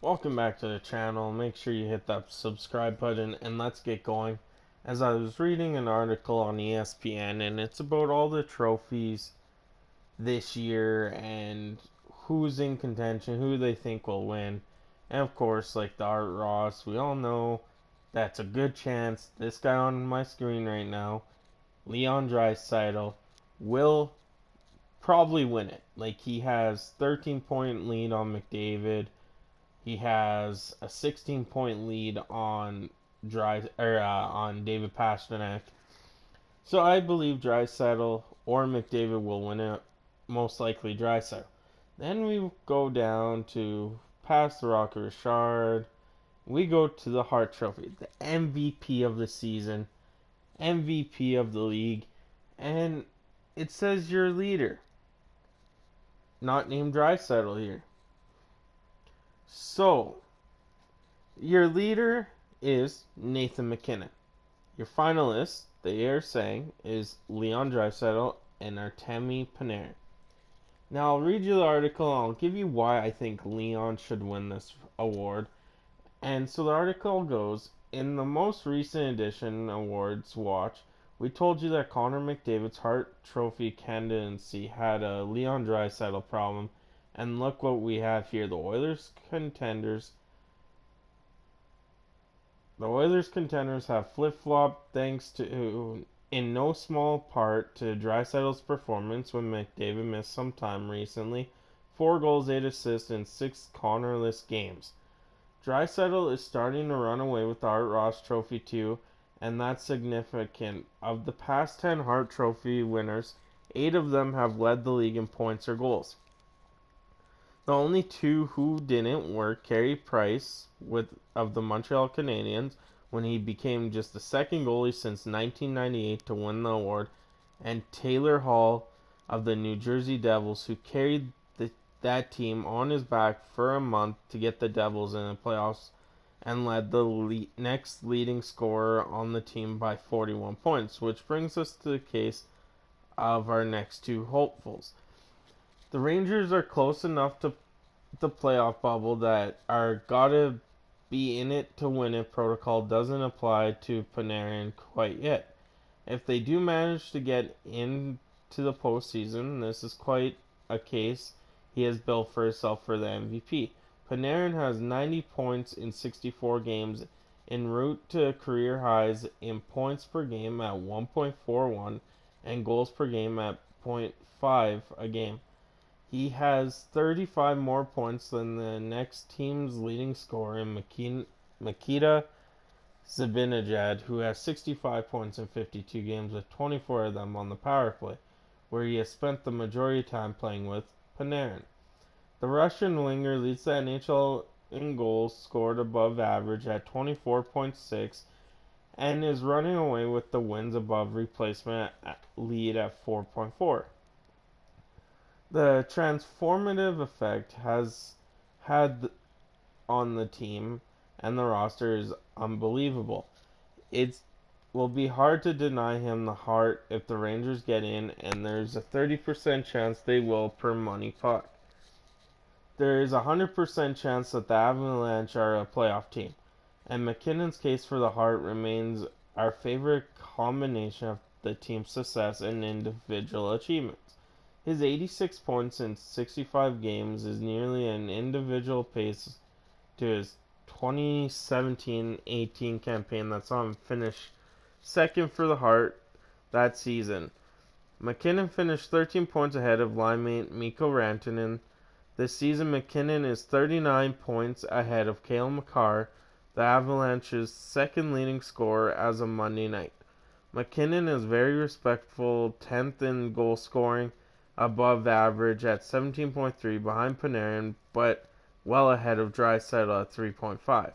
Welcome back to the channel. Make sure you hit that subscribe button and let's get going. As I was reading an article on ESPN and it's about all the trophies this year and who's in contention, who they think will win. And of course, like the Art Ross, we all know that's a good chance. This guy on my screen right now, Leon Draisaitl, will probably win it. Like he has 13-point lead on McDavid. He has a 16-point lead on on David Pastrnak. So I believe Draisaitl or McDavid will win it. Most likely Draisaitl. Then we go down to past the Rocket Richard. We go to the Hart Trophy, the MVP of the season, MVP of the league, and it says your leader, not named Draisaitl here. So your leader is Nathan MacKinnon. Your finalist, they are saying, is Leon Draisaitl and Artemi Panarin. Now I'll read you the article and I'll give you why I think Leon should win this award. And so the article goes, in the most recent edition awards watch, we told you that Connor McDavid's Hart Trophy candidacy had a Leon Draisaitl problem, and look what we have here. The Oilers contenders have flip-flopped thanks to, in no small part, to Draisaitl's performance when McDavid missed some time recently. 4 goals, 8 assists in 6 Connorless games. Draisaitl is starting to run away with the Art Ross Trophy too, and that's significant. Of the past 10 Hart Trophy winners, 8 of them have led the league in points or goals. The only two who didn't were Carey Price of the Montreal Canadiens when he became just the second goalie since 1998 to win the award, and Taylor Hall of the New Jersey Devils, who carried that team on his back for a month to get the Devils in the playoffs and led the next leading scorer on the team by 41 points, which brings us to the case of our next two hopefuls. The Rangers are close enough to the playoff bubble that our gotta be in it to win it protocol doesn't apply to Panarin quite yet. If they do manage to get into the postseason, this is quite a case he has built for himself for the MVP. Panarin has 90 points in 64 games, en route to career highs in points per game at 1.41 and goals per game at .5 a game. He has 35 more points than the next team's leading scorer in Mikita Zibanejad, who has 65 points in 52 games, with 24 of them on the power play, where he has spent the majority of time playing with Panarin. The Russian winger leads the NHL in goals scored above average at 24.6 and is running away with the wins above replacement lead at 4.4. The transformative effect has had on the team and the roster is unbelievable. It will be hard to deny him the Hart if the Rangers get in, and there's a 30% chance they will per money puck. There is a 100% chance that the Avalanche are a playoff team, and MacKinnon's case for the Hart remains our favorite combination of the team's success and individual achievements. His 86 points in 65 games is nearly an individual pace to his 2017-18 campaign that saw him finish second for the Hart that season. MacKinnon finished 13 points ahead of linemate Mikko Rantanen. This season, MacKinnon is 39 points ahead of Cale Makar, the Avalanche's second leading scorer as of Monday night. MacKinnon is very respectful 10th in goal scoring, above average at 17.3 behind Panarin, but well ahead of Draisaitl at 3.5.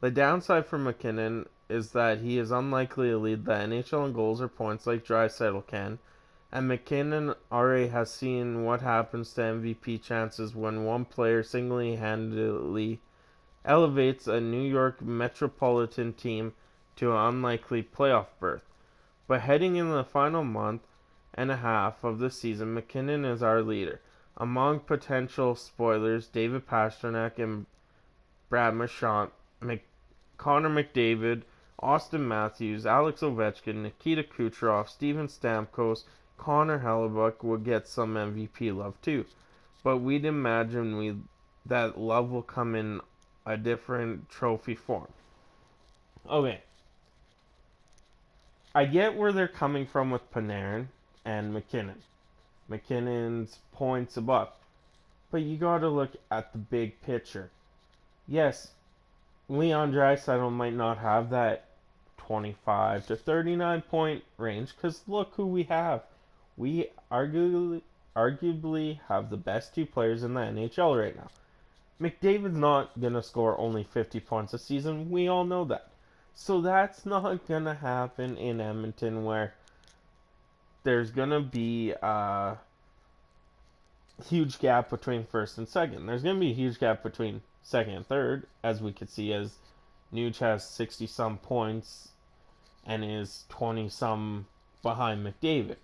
The downside for MacKinnon is that he is unlikely to lead the NHL in goals or points like Draisaitl can, and MacKinnon already has seen what happens to MVP chances when one player single-handedly elevates a New York metropolitan team to an unlikely playoff berth. But heading into the final month and a half of the season, MacKinnon is our leader. Among potential spoilers, David Pastrnak and Brad Marchand, Connor McDavid, Austin Matthews, Alex Ovechkin, Nikita Kucherov, Steven Stamkos, Connor Hellebuck would get some MVP love too. But we'd imagine that love will come in a different trophy form. Okay, I get where they're coming from with Panarin and MacKinnon. MacKinnon's points above. But you gotta look at the big picture. Yes, Leon Draisaitl might not have that 25 to 39 point range because look who we have. We arguably have the best two players in the NHL right now. McDavid's not going to score only 50 points a season. We all know that. So that's not going to happen in Edmonton where there's going to be a huge gap between first and second. There's going to be a huge gap between second and third, as we could see as Nuge has 60 some points and is 20 some behind McDavid.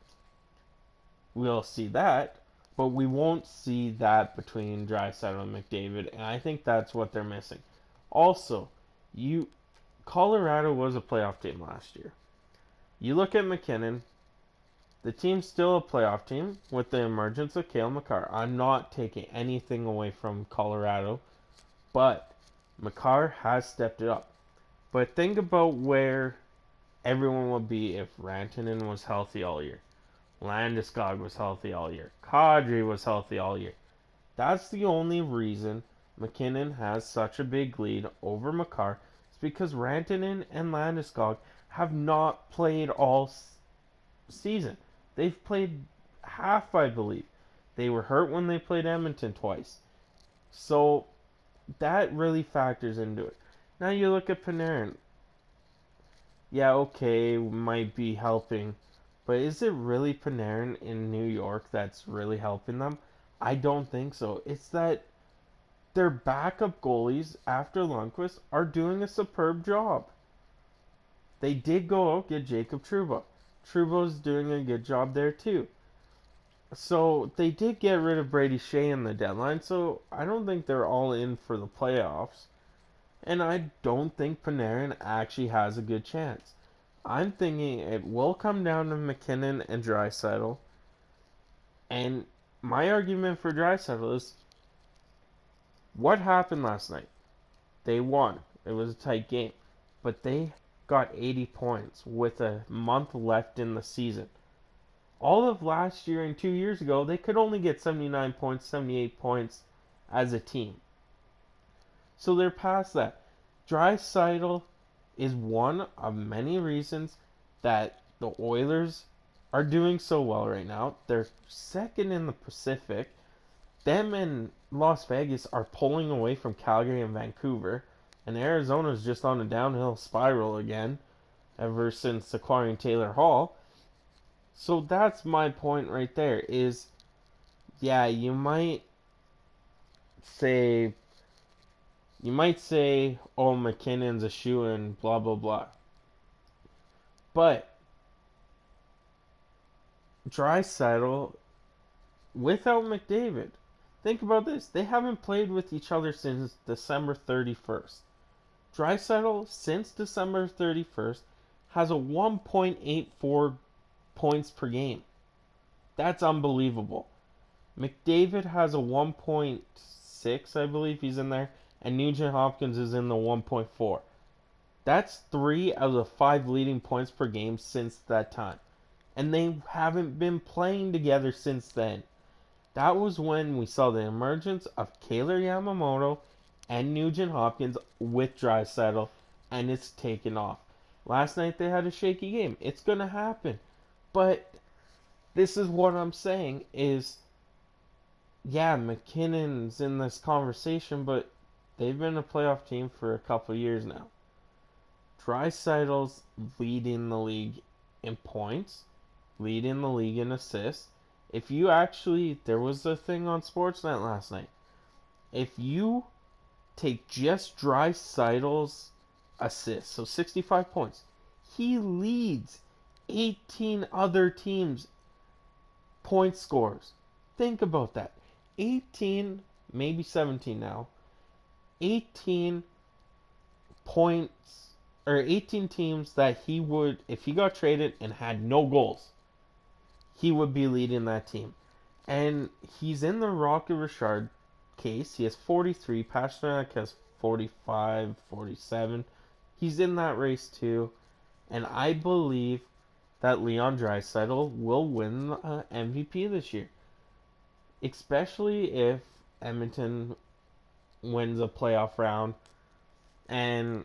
We'll see that, but we won't see that between Draisaitl and McDavid, and I think that's what they're missing. Also, Colorado was a playoff team last year. You look at MacKinnon, the team's still a playoff team with the emergence of Cale Makar. I'm not taking anything away from Colorado, but Makar has stepped it up. But think about where everyone would be if Rantanen was healthy all year. Landeskog was healthy all year. Kadri was healthy all year. That's the only reason MacKinnon has such a big lead over Makar. It's because Rantanen and Landeskog have not played all season. They've played half, I believe. They were hurt when they played Edmonton twice. So that really factors into it. Now you look at Panarin. Yeah, okay, might be helping. But is it really Panarin in New York that's really helping them? I don't think so. It's that their backup goalies after Lundqvist are doing a superb job. They did go out get Jacob Trouba. Trouba's doing a good job there too. So they did get rid of Brady Shea in the deadline, so I don't think they're all in for the playoffs. And I don't think Panarin actually has a good chance. I'm thinking it will come down to MacKinnon and Draisaitl. And my argument for Draisaitl is what happened last night? They won. It was a tight game. But they got 80 points with a month left in the season. All of last year and 2 years ago, they could only get 79 points, 78 points as a team. So they're past that. Draisaitl is one of many reasons that the Oilers are doing so well right now. They're second in the Pacific. Them and Las Vegas are pulling away from Calgary and Vancouver. And Arizona's just on a downhill spiral again ever since acquiring Taylor Hall. So that's my point right there is, yeah, you might say, oh, MacKinnon's a shoo-in, blah, blah, blah. But Draisaitl, without McDavid, think about this. They haven't played with each other since December 31st. Draisaitl, since December 31st, has a 1.84 points per game. That's unbelievable. McDavid has a 1.6, I believe he's in there, and Nugent Hopkins is in the 1.4. That's 3 out of the 5 leading points per game since that time. And they haven't been playing together since then. That was when we saw the emergence of Kailer Yamamoto and Nugent Hopkins with Draisaitl, and it's taken off. Last night they had a shaky game. It's going to happen. But this is what I'm saying is, yeah, MacKinnon's in this conversation, but they've been a playoff team for a couple years now. Draisaitl's leading the league in points, leading the league in assists. If you actually, there was a thing on Sportsnet last night. If you take just Draisaitl's assists, so 65 points, he leads 18 other teams' point scores. Think about that. 18, maybe 17 now, 18 points or 18 teams that he would, if he got traded and had no goals, he would be leading that team. And he's in the Rocket Richard case. He has 43. Pasternak has 45, 47. He's in that race too. And I believe that Leon Draisaitl will win the MVP this year. Especially if Edmonton wins a playoff round. And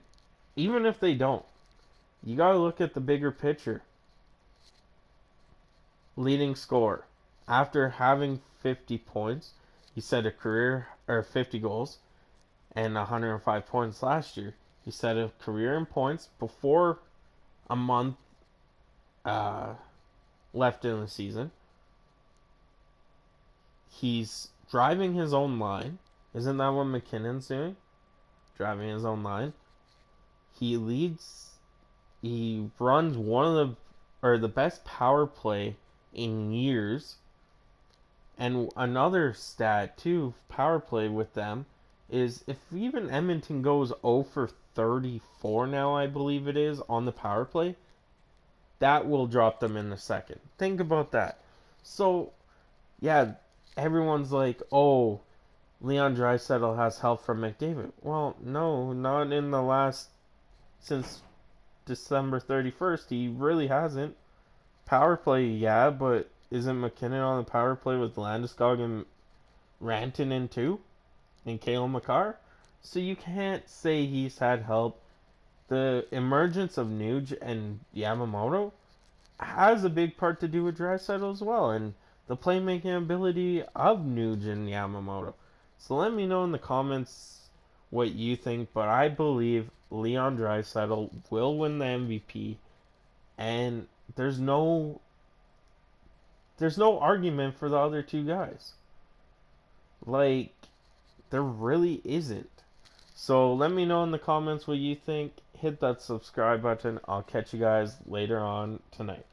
even if they don't, you got to look at the bigger picture. Leading scorer. After having 50 points, he set a career, or 50 goals, and 105 points last year. He set a career in points before a month left in the season. He's driving his own line. Isn't that what MacKinnon's doing? Driving his own line. He runs one of the best power play in years. And another stat too, power play with them, is if even Edmonton goes 0 for 34 now, I believe it is, on the power play, that will drop them in the second. Think about that. So, yeah, everyone's like, oh, Leon Draisaitl has help from McDavid. Well, no, not in the last, since December 31st, he really hasn't. Power play, yeah, but isn't MacKinnon on the power play with Landeskog and Rantanen too? And Cale Makar? So you can't say he's had help. The emergence of Nuge and Yamamoto has a big part to do with Draisaitl as well, and the playmaking ability of Nuge and Yamamoto. So let me know in the comments what you think, but I believe Leon Draisaitl will win the MVP, and there's no argument for the other two guys. Like, there really isn't. So let me know in the comments what you think. Hit that subscribe button. I'll catch you guys later on tonight.